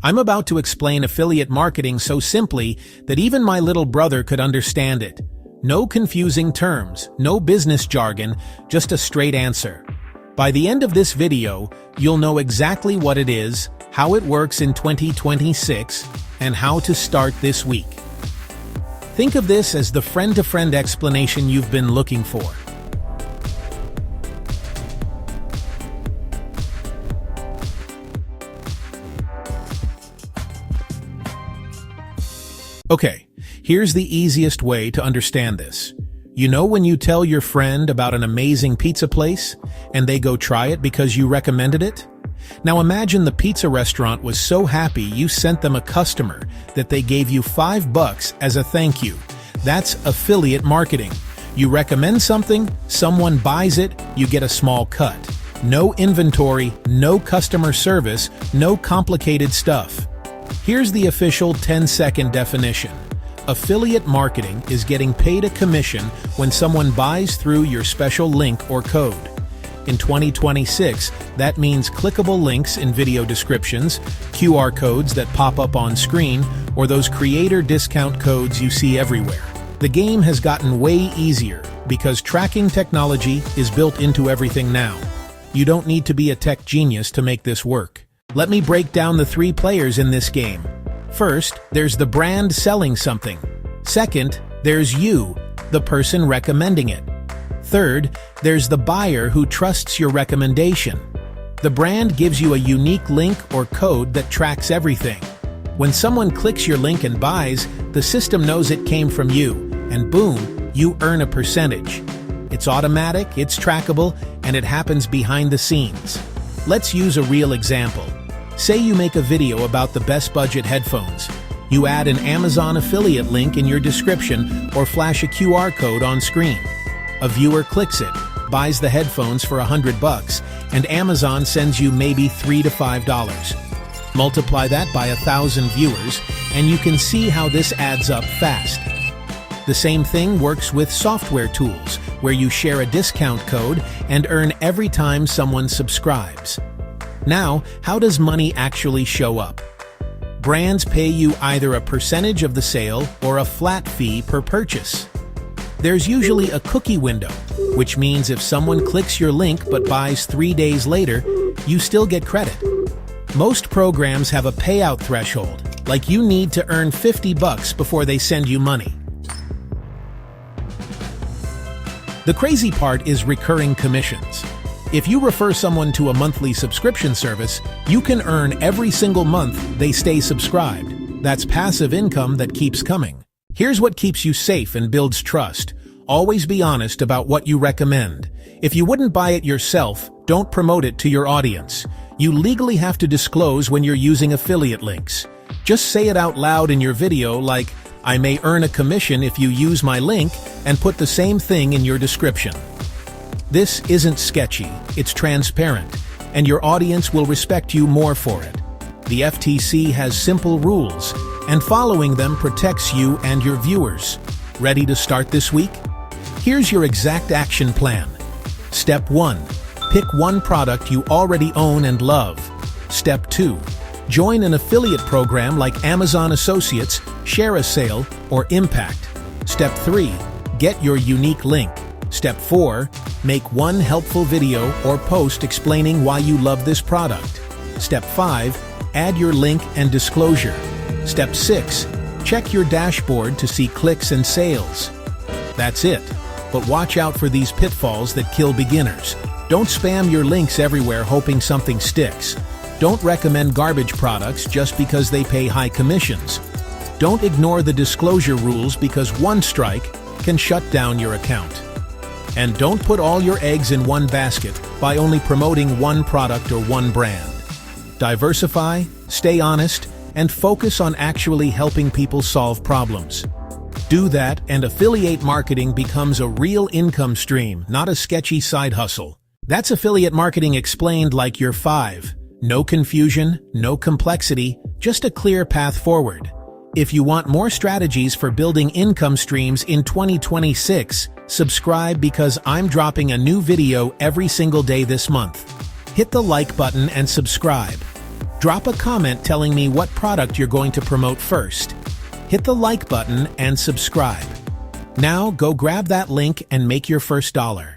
I'm about to explain affiliate marketing so simply that even my little brother could understand it. No confusing terms, no business jargon, just a straight answer. By the end of this video, you'll know exactly what it is, how it works in 2026, and how to start this week. Think of this as the friend-to-friend explanation you've been looking for. Okay, here's the easiest way to understand this. You know when you tell your friend about an amazing pizza place, and they go try it because you recommended it? Now imagine the pizza restaurant was so happy you sent them a customer that they gave you $5 as a thank you. That's affiliate marketing. You recommend something, someone buys it, you get a small cut. No inventory, no customer service, no complicated stuff. Here's the official 10-second definition. Affiliate marketing is getting paid a commission when someone buys through your special link or code. In 2026, that means clickable links in video descriptions, QR codes that pop up on screen, or those creator discount codes you see everywhere. The game has gotten way easier because tracking technology is built into everything now. You don't need to be a tech genius to make this work. Let me break down the 3 players in this game. First, there's the brand selling something. Second, there's you, the person recommending it. Third, there's the buyer who trusts your recommendation. The brand gives you a unique link or code that tracks everything. When someone clicks your link and buys, the system knows it came from you, and boom, you earn a percentage. It's automatic, it's trackable, and it happens behind the scenes. Let's use a real example. Say you make a video about the best budget headphones. You add an Amazon affiliate link in your description or flash a QR code on screen. A viewer clicks it, buys the headphones for $100, and Amazon sends you maybe $3 to $5. Multiply that by 1,000 viewers, and you can see how this adds up fast. The same thing works with software tools, where you share a discount code and earn every time someone subscribes. Now, how does money actually show up? Brands pay you either a percentage of the sale or a flat fee per purchase. There's usually a cookie window, which means if someone clicks your link but buys 3 days later, you still get credit. Most programs have a payout threshold, like you need to earn $50 before they send you money. The crazy part is recurring commissions. If you refer someone to a monthly subscription service, you can earn every single month they stay subscribed. That's passive income that keeps coming. Here's what keeps you safe and builds trust. Always be honest about what you recommend. If you wouldn't buy it yourself, don't promote it to your audience. You legally have to disclose when you're using affiliate links. Just say it out loud in your video like, "I may earn a commission if you use my link," and put the same thing in your description. This isn't sketchy, it's transparent, and your audience will respect you more for it. The FTC has simple rules, and following them protects you and your viewers. Ready to start this week? Here's your exact action plan. Step 1. Pick one product you already own and love. Step 2. Join an affiliate program like Amazon Associates, Share a Sale, or Impact. Step 3. Get your unique link. Step 4. Make one helpful video or post explaining why you love this product. Step 5. Add your link and disclosure. Step 6. Check your dashboard to see clicks and sales. That's it. But watch out for these pitfalls that kill beginners. Don't spam your links everywhere hoping something sticks. Don't recommend garbage products just because they pay high commissions. Don't ignore the disclosure rules because one strike can shut down your account. And don't put all your eggs in one basket by only promoting one product or one brand. Diversify, stay honest, and focus on actually helping people solve problems. Do that, and affiliate marketing becomes a real income stream, not a sketchy side hustle. That's affiliate marketing explained like you're 5. No confusion, no complexity, just a clear path forward. If you want more strategies for building income streams in 2026, subscribe because I'm dropping a new video every single day this month. Hit the like button and subscribe. Drop a comment telling me what product you're going to promote first. Hit the like button and subscribe. Now go grab that link and make your first $1.